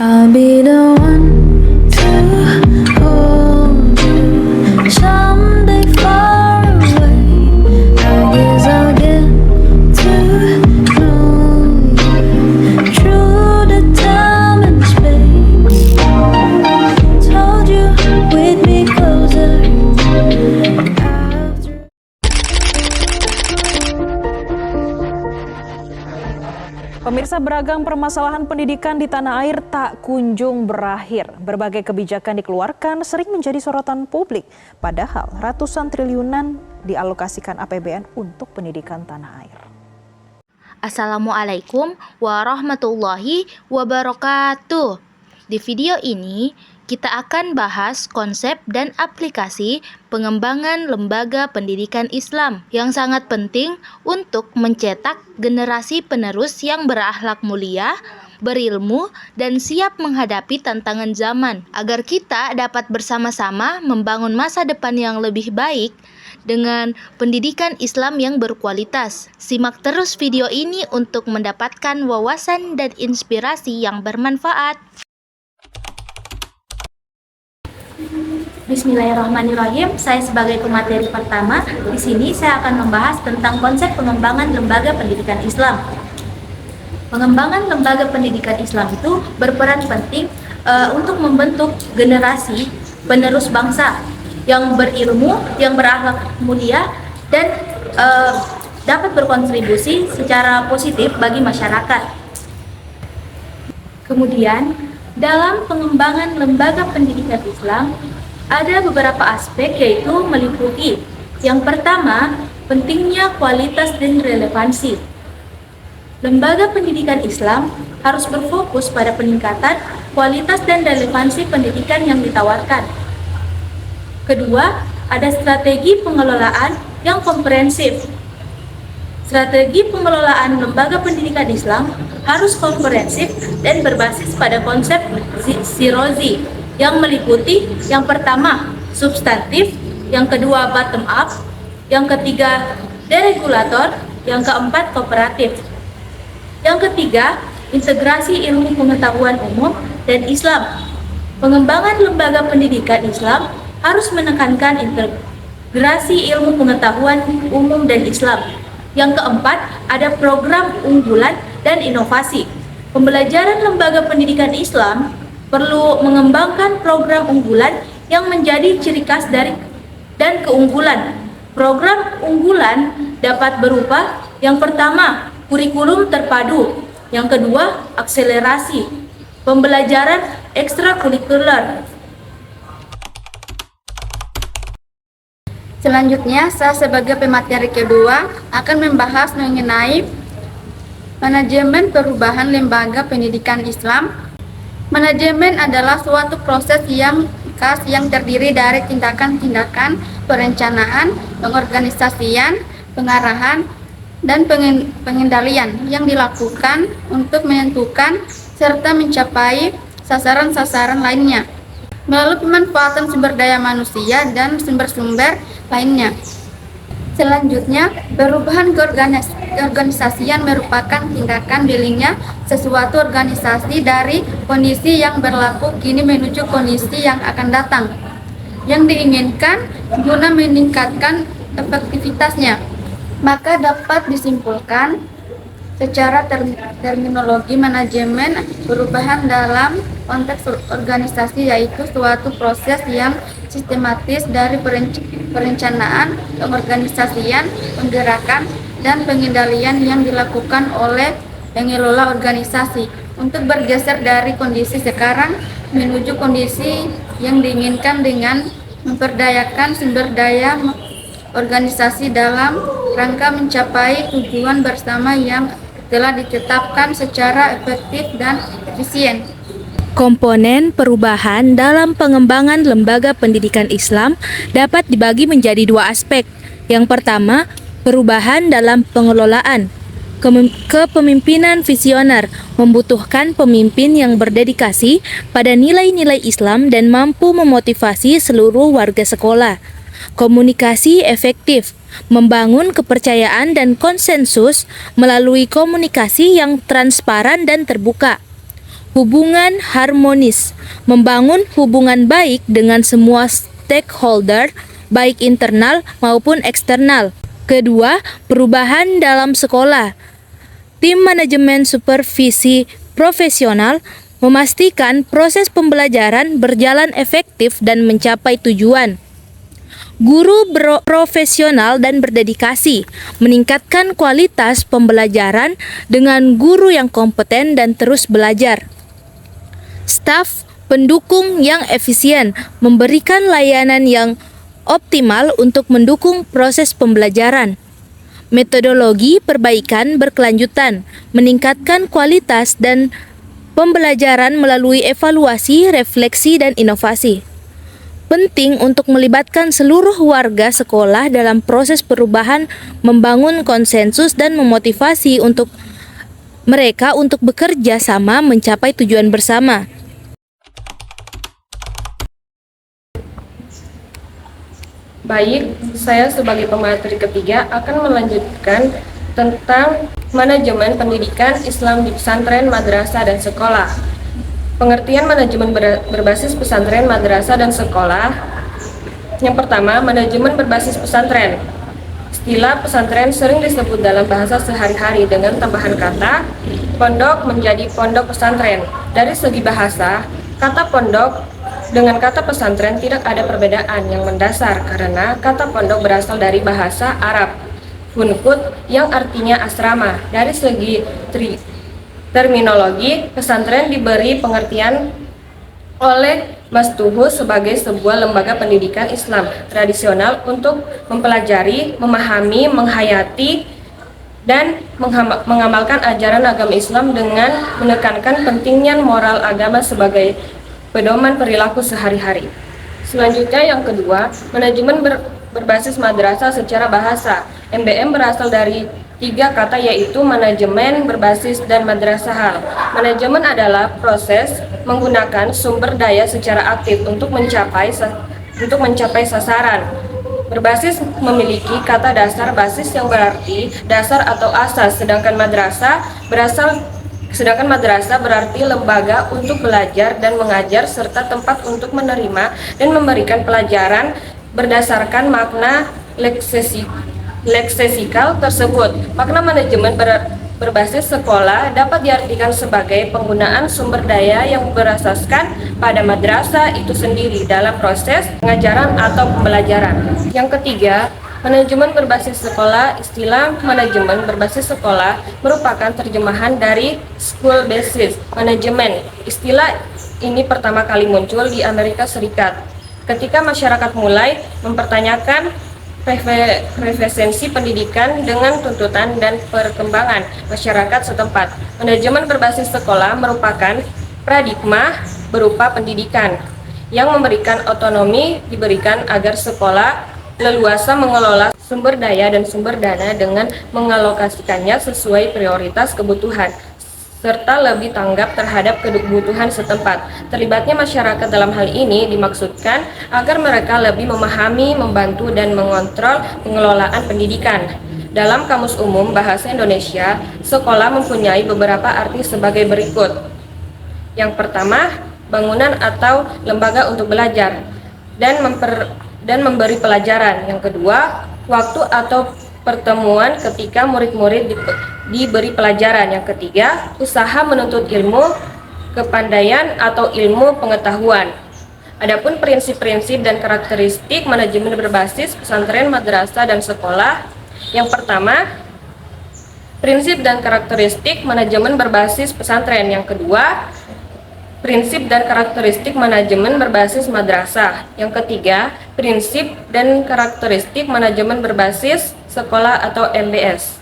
I'll be the one to hold you someday far away. I guess I'll get to know you through the time and space. Told you we'd be closer after. Pemirsa, beragam permasalahan pendidikan di tanah air tak kunjung berakhir. Berbagai kebijakan dikeluarkan sering menjadi sorotan publik. Padahal ratusan triliunan dialokasikan APBN untuk pendidikan tanah air. Assalamualaikum warahmatullahi wabarakatuh. Di video ini kita akan bahas konsep dan aplikasi pengembangan lembaga pendidikan Islam yang sangat penting untuk mencetak generasi penerus yang berakhlak mulia, berilmu, dan siap menghadapi tantangan zaman agar kita dapat bersama-sama membangun masa depan yang lebih baik dengan pendidikan Islam yang berkualitas. Simak terus video ini untuk mendapatkan wawasan dan inspirasi yang bermanfaat. Bismillahirrahmanirrahim. Saya sebagai pemateri pertama, di sini saya akan membahas tentang konsep pengembangan lembaga pendidikan Islam. Pengembangan lembaga pendidikan Islam itu berperan penting untuk membentuk generasi penerus bangsa yang berilmu, yang berakhlak mulia, dan dapat berkontribusi secara positif bagi masyarakat. Kemudian, dalam pengembangan lembaga pendidikan Islam, ada beberapa aspek, yaitu meliputi yang pertama, pentingnya kualitas dan relevansi. Lembaga pendidikan Islam harus berfokus pada peningkatan kualitas dan relevansi pendidikan yang ditawarkan. Kedua, ada strategi pengelolaan yang komprehensif. Strategi pengelolaan lembaga pendidikan Islam harus komprehensif dan berbasis pada konsep Shirozi yang meliputi yang pertama substantif, yang kedua bottom up, yang ketiga deregulator, yang keempat kooperatif. Yang ketiga, integrasi ilmu pengetahuan umum dan Islam. Pengembangan lembaga pendidikan Islam harus menekankan integrasi ilmu pengetahuan umum dan Islam. Yang keempat, ada program unggulan dan inovasi. Pembelajaran lembaga pendidikan Islam perlu mengembangkan program unggulan yang menjadi ciri khas dan keunggulan. Program unggulan dapat berupa yang pertama, kurikulum terpadu, yang kedua, akselerasi pembelajaran ekstrakurikuler. Selanjutnya, saya sebagai pemateri kedua akan membahas mengenai manajemen perubahan lembaga pendidikan Islam. Manajemen adalah suatu proses yang khas yang terdiri dari tindakan-tindakan perencanaan, pengorganisasian, pengarahan, dan pengendalian yang dilakukan untuk menentukan serta mencapai sasaran-sasaran lainnya melalui pemanfaatan sumber daya manusia dan sumber-sumber lainnya. Selanjutnya, perubahan keorganisasian merupakan tindakan dirinya sesuatu organisasi dari kondisi yang berlaku kini menuju kondisi yang akan datang, yang diinginkan guna meningkatkan efektivitasnya. Maka dapat disimpulkan secara terminologi manajemen perubahan dalam konteks organisasi yaitu suatu proses yang sistematis dari perencanaan, pengorganisasian, penggerakan, dan pengendalian yang dilakukan oleh pengelola organisasi untuk bergeser dari kondisi sekarang menuju kondisi yang diinginkan dengan memperdayakan sumber daya organisasi dalam rangka mencapai tujuan bersama yang telah ditetapkan secara efektif dan efisien. Komponen perubahan dalam pengembangan lembaga pendidikan Islam dapat dibagi menjadi dua aspek. Yang pertama, perubahan dalam pengelolaan. Kepemimpinan visioner membutuhkan pemimpin yang berdedikasi pada nilai-nilai Islam dan mampu memotivasi seluruh warga sekolah. Komunikasi efektif, membangun kepercayaan dan konsensus melalui komunikasi yang transparan dan terbuka. hubungan harmonis, membangun hubungan baik dengan semua stakeholder, baik internal maupun eksternal. Kedua, perubahan dalam sekolah. Tim manajemen supervisi profesional memastikan proses pembelajaran berjalan efektif dan mencapai tujuan. Guru profesional dan berdedikasi, meningkatkan kualitas pembelajaran dengan guru yang kompeten dan terus belajar. Staf pendukung yang efisien, memberikan layanan yang optimal untuk mendukung proses pembelajaran. Metodologi perbaikan berkelanjutan, meningkatkan kualitas dan pembelajaran melalui evaluasi, refleksi, dan inovasi. Penting untuk melibatkan seluruh warga sekolah dalam proses perubahan, membangun konsensus dan memotivasi untuk mereka untuk bekerja sama mencapai tujuan bersama. Baik, saya sebagai pemateri ketiga akan melanjutkan tentang manajemen pendidikan Islam di pesantren, madrasah, dan sekolah. Pengertian manajemen berbasis pesantren, madrasah, dan sekolah. Yang pertama, manajemen berbasis pesantren. Istilah pesantren sering disebut dalam bahasa sehari-hari dengan tambahan kata pondok menjadi pondok pesantren. Dari segi bahasa, kata pondok dengan kata pesantren tidak ada perbedaan yang mendasar karena kata pondok berasal dari bahasa Arab hunkut yang artinya asrama. Dari segi terminologi, pesantren diberi pengertian oleh Mas Tuhu sebagai sebuah lembaga pendidikan Islam tradisional untuk mempelajari, memahami, menghayati, dan mengamalkan ajaran agama Islam dengan menekankan pentingnya moral agama sebagai pedoman perilaku sehari-hari. Selanjutnya yang kedua, manajemen berbasis madrasah secara bahasa. MBM berasal dari 3 kata yaitu manajemen, berbasis, dan madrasah. Manajemen adalah proses menggunakan sumber daya secara aktif untuk mencapai sasaran. Berbasis memiliki kata dasar basis yang berarti dasar atau asas, sedangkan madrasah berarti lembaga untuk belajar dan mengajar serta tempat untuk menerima dan memberikan pelajaran berdasarkan makna leksikal tersebut. Makna manajemen berbasis sekolah dapat diartikan sebagai penggunaan sumber daya yang berasaskan pada madrasah itu sendiri dalam proses pengajaran atau pembelajaran. Yang ketiga, manajemen berbasis sekolah. Istilah manajemen berbasis sekolah merupakan terjemahan dari school basis management. Istilah ini pertama kali muncul di Amerika Serikat ketika masyarakat mulai mempertanyakan referensi pendidikan dengan tuntutan dan perkembangan masyarakat setempat. Manajemen berbasis sekolah merupakan paradigma berupa pendidikan yang memberikan otonomi diberikan agar sekolah leluasa mengelola sumber daya dan sumber dana dengan mengalokasikannya sesuai prioritas kebutuhan serta lebih tanggap terhadap kebutuhan setempat. Terlibatnya masyarakat dalam hal ini dimaksudkan agar mereka lebih memahami, membantu, dan mengontrol pengelolaan pendidikan. Dalam Kamus Umum Bahasa Indonesia, sekolah mempunyai beberapa arti sebagai berikut. Yang pertama, bangunan atau lembaga untuk belajar dan memberi pelajaran. Yang kedua, waktu atau pertemuan ketika murid-murid diberi pelajaran. Yang ketiga, usaha menuntut ilmu, kepandaian atau ilmu pengetahuan. Adapun prinsip-prinsip dan karakteristik manajemen berbasis pesantren, madrasah, dan sekolah. Yang pertama, prinsip dan karakteristik manajemen berbasis pesantren. Yang kedua, prinsip dan karakteristik manajemen berbasis madrasah. Yang ketiga, prinsip dan karakteristik manajemen berbasis sekolah atau MBS.